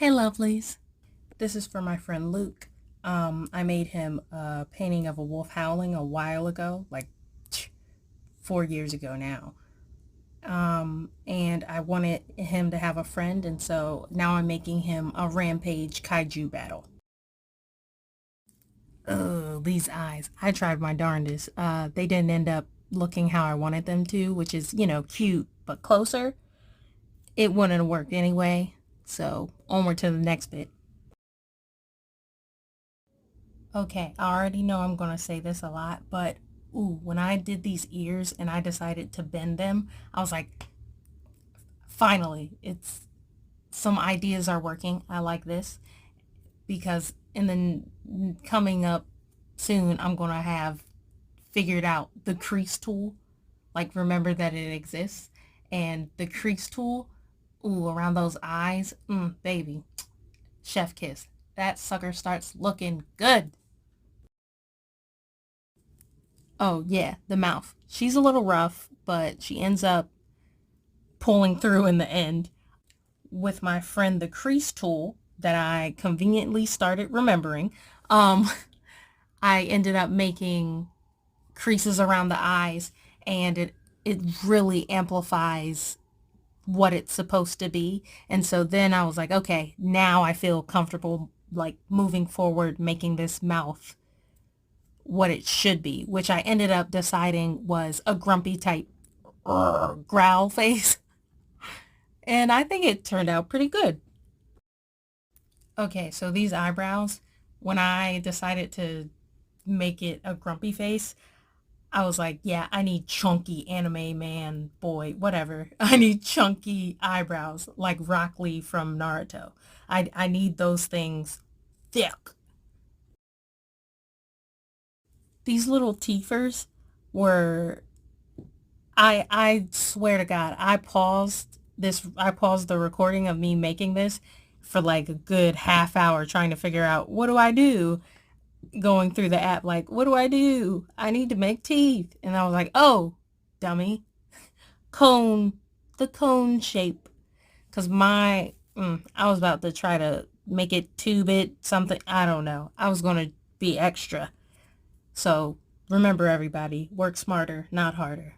Hey lovelies, this is for my friend Luke. I made him a painting of a wolf howling a while ago, like 4 years ago now. And I wanted him to have a friend, and so now I'm making him a Rampage Kaiju battle. Oh, these eyes. I tried my darndest. They didn't end up looking how I wanted them to, which is, cute, but closer. It wouldn't have worked anyway. So onward to the next bit. Okay, I already know I'm going to say this a lot, but ooh, when I did these ears and I decided to bend them, I was like, finally, it's some ideas are working. I like this because in the coming up soon, I'm going to have figured out the crease tool. Like, remember that it exists. And the crease tool, ooh, around those eyes, baby, chef kiss. That sucker starts looking good. Oh, yeah, the mouth. She's a little rough, but she ends up pulling through in the end. With my friend the crease tool that I conveniently started remembering, um, I ended up making creases around the eyes, and it really amplifies what it's supposed to be. And so then I was like, okay, now I feel comfortable like moving forward, making this mouth what it should be, which I ended up deciding was a grumpy type growl face. And I think it turned out pretty good. Okay, so these eyebrows, when I decided to make it a grumpy face, I was like, yeah, I need chunky anime man, boy, whatever. I need chunky eyebrows like Rock Lee from Naruto. I need those things thick. These little teethers were I swear to God, I paused the recording of me making this for like a good half hour trying to figure out what do I do, going through the app like what do I do? I need to make teeth. And I was like, "Oh, dummy. Cone, the cone shape." Cuz I was about to try to make it 2-bit something, I don't know. I was going to be extra. So, remember everybody, work smarter, not harder.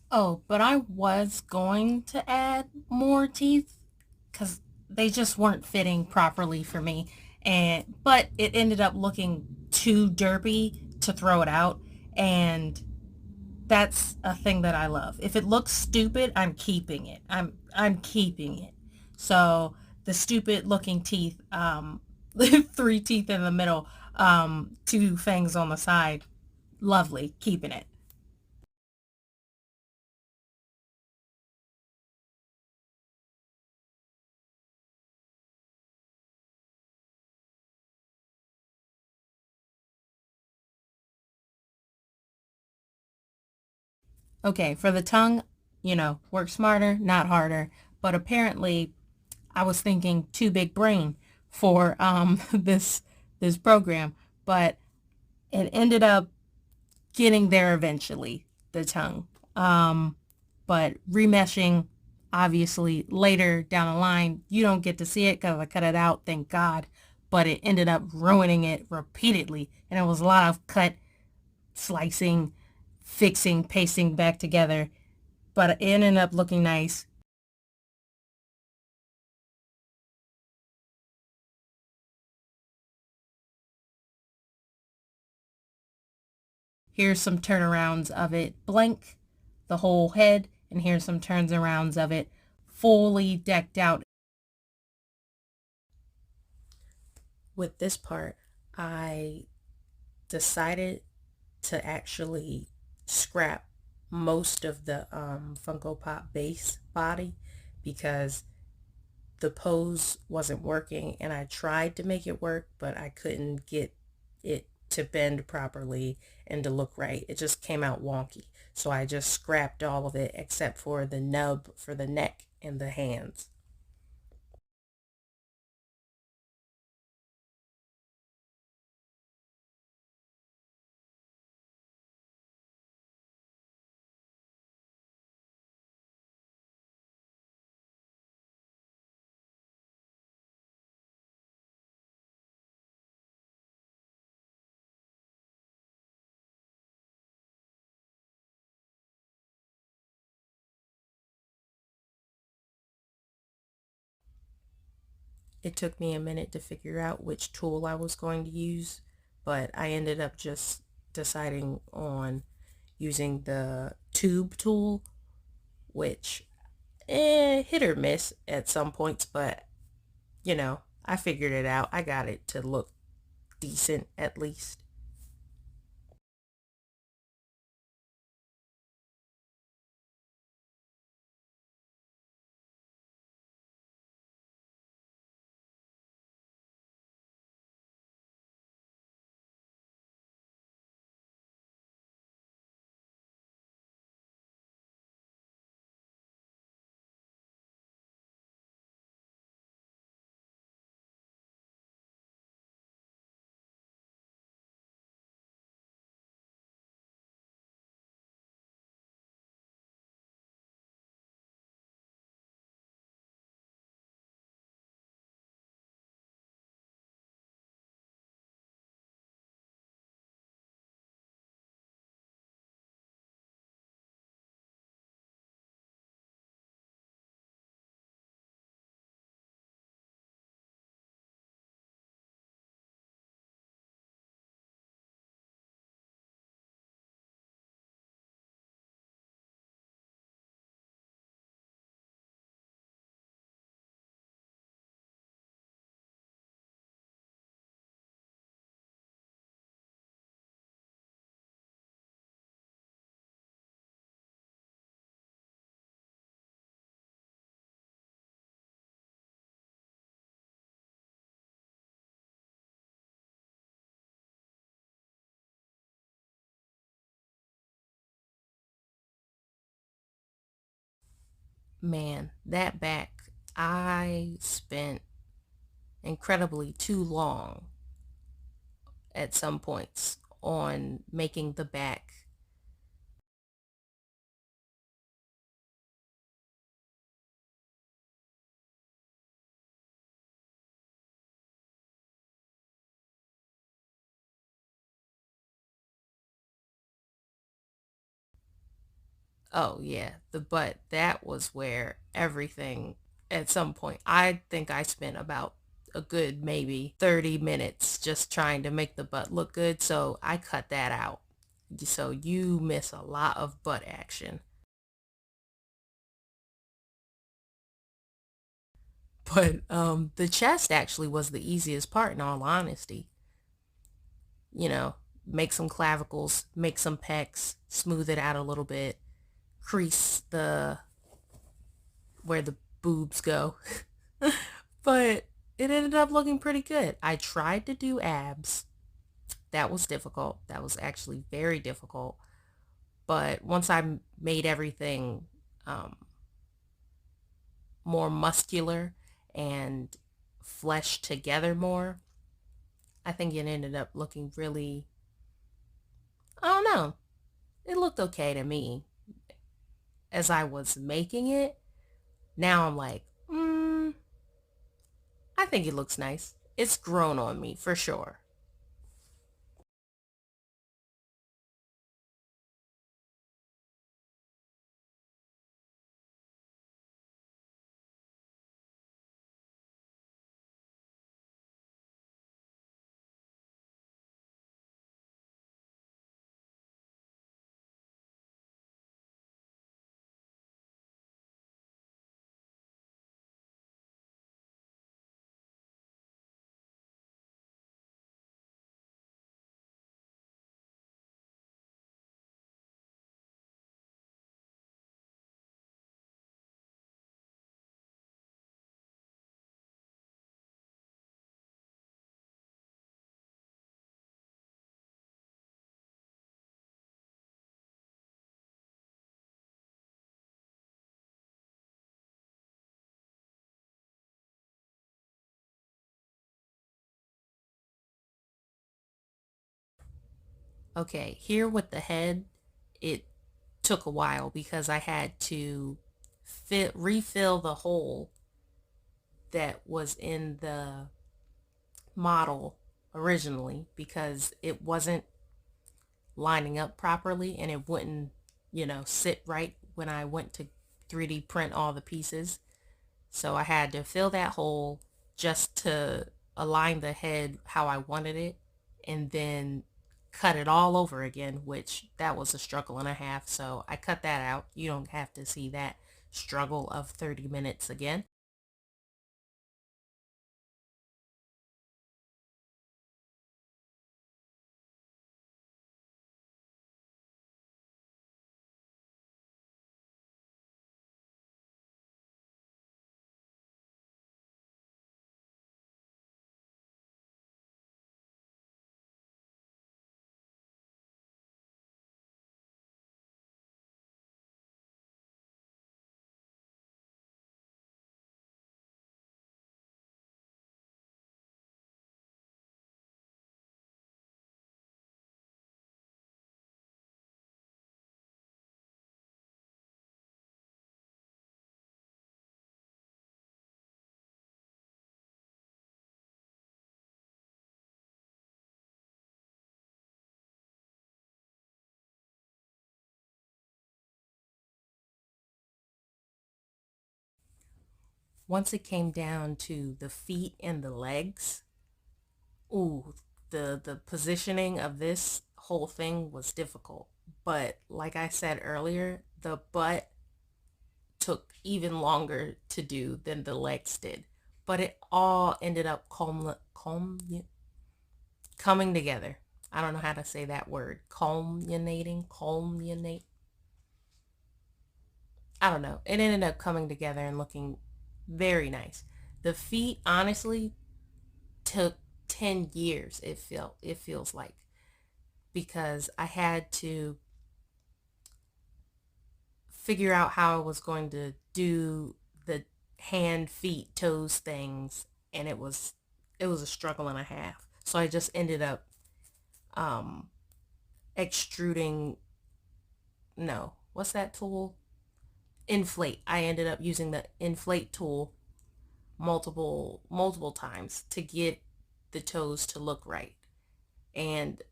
Oh, but I was going to add more teeth because they just weren't fitting properly for me. But it ended up looking too derpy to throw it out. And that's a thing that I love. If it looks stupid, I'm keeping it. I'm keeping it. So the stupid looking teeth, three teeth in the middle, two fangs on the side, lovely, keeping it. Okay, for the tongue, work smarter, not harder. But apparently, I was thinking too big brain for this program, but it ended up getting there eventually, the tongue. But remeshing, obviously, later down the line, you don't get to see it because I cut it out, thank God. But it ended up ruining it repeatedly, and it was a lot of cut, slicing, fixing, pasting back together. But it ended up looking nice. Here's some turnarounds of it blank, the whole head, and here's some turns arounds of it fully decked out. With this part, I decided to actually scrap most of the Funko Pop base body because the pose wasn't working, and I tried to make it work, but I couldn't get it to bend properly and to look right. It just came out wonky. So I just scrapped all of it except for the nub for the neck and the hands. It took me a minute to figure out which tool I was going to use, but I ended up just deciding on using the tube tool, which hit or miss at some points, but I figured it out. I got it to look decent at least. Man, that back, I spent incredibly too long at some points on making the back. Oh yeah, the butt, that was where everything at some point. I think I spent about a good maybe 30 minutes just trying to make the butt look good, so I cut that out. So you miss a lot of butt action. But the chest actually was the easiest part in all honesty. You know, make some clavicles, make some pecs, smooth it out a little bit, crease the where the boobs go. But it ended up looking pretty good. I tried to do abs. That was difficult. That was actually very difficult. But once I made everything um, more muscular and fleshed together more, I think it ended up looking really, I don't know, it looked okay to me as I was making it. Now I'm like, I think it looks nice. It's grown on me for sure. Okay, here with the head, it took a while because I had to refill the hole that was in the model originally because it wasn't lining up properly and it wouldn't, sit right when I went to 3D print all the pieces. So I had to fill that hole just to align the head how I wanted it and then cut it all over again, which that was a struggle and a half. So I cut that out. You don't have to see that struggle of 30 minutes again. Once it came down to the feet and the legs, ooh, the positioning of this whole thing was difficult. But like I said earlier, the butt took even longer to do than the legs did. But it all ended up coming together. I don't know how to say that word. Culminate. I don't know. It ended up coming together and looking very nice. The feet honestly took 10 years, it feels like, because I had to figure out how I was going to do the hand, feet, toes things, and it was a struggle and a half. So I just ended up um extruding, no, what's that tool? Inflate. I ended up using the inflate tool multiple times to get the toes to look right. And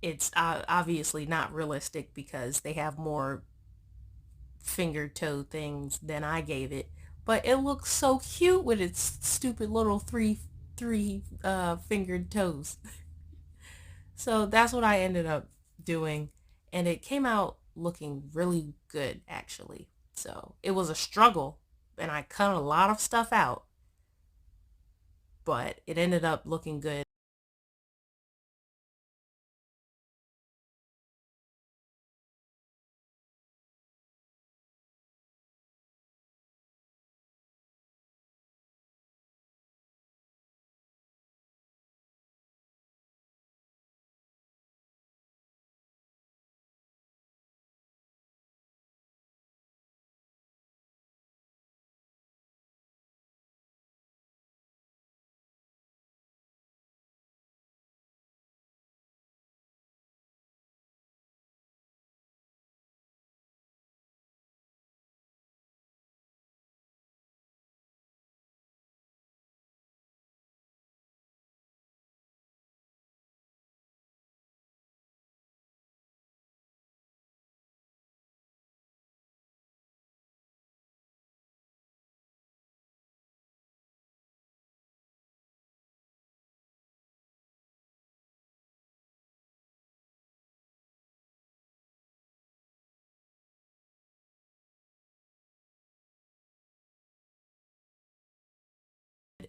it's obviously not realistic because they have more finger toe things than I gave it, but it looks so cute with its stupid little three fingered toes. So that's what I ended up doing, and it came out looking really good actually. So it was a struggle and I cut a lot of stuff out, but it ended up looking good.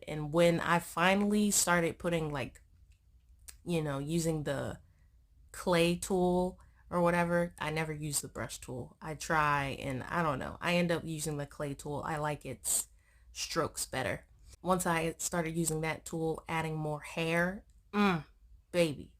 And when I finally started putting like, using the clay tool or whatever, I never use the brush tool. I try and I don't know. I end up using the clay tool. I like its strokes better. Once I started using that tool, adding more hair, baby,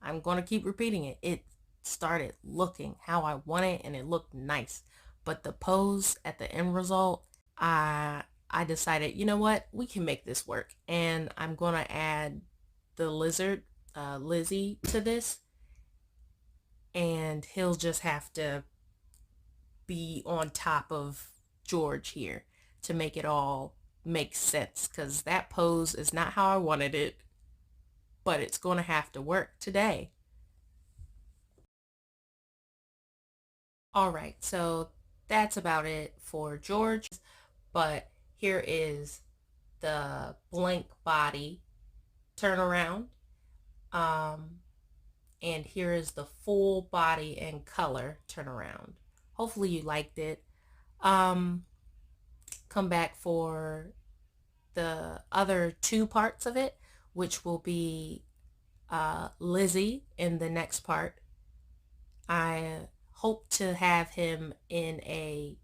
I'm going to keep repeating it. It started looking how I want it and it looked nice. But the pose at the end result, I decided, you know what? We can make this work. And I'm going to add the lizard Lizzie to this, and he'll just have to be on top of George here to make it all make sense, because that pose is not how I wanted it, but it's going to have to work today. All right, so that's about it for George, but here is the blank body turnaround. And here is the full body and color turnaround. Hopefully you liked it. Um, come back for the other two parts of it, which will be Lizzie in the next part. I hope to have him in a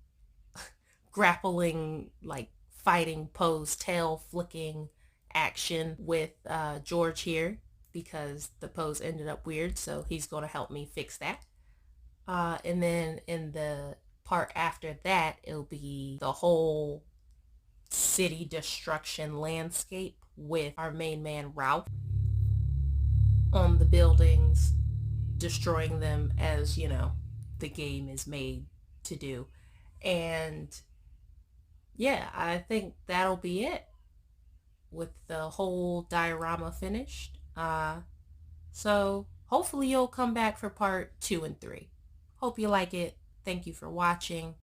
grappling, like fighting pose, tail flicking action with George here, because the pose ended up weird, so he's going to help me fix that. And then in the part after that, it'll be the whole city destruction landscape with our main man Ralph on the buildings, destroying them as, you know, the game is made to do. And yeah, I think that'll be it with the whole diorama finished. So hopefully you'll come back for part 2 and 3. Hope you like it. Thank you for watching.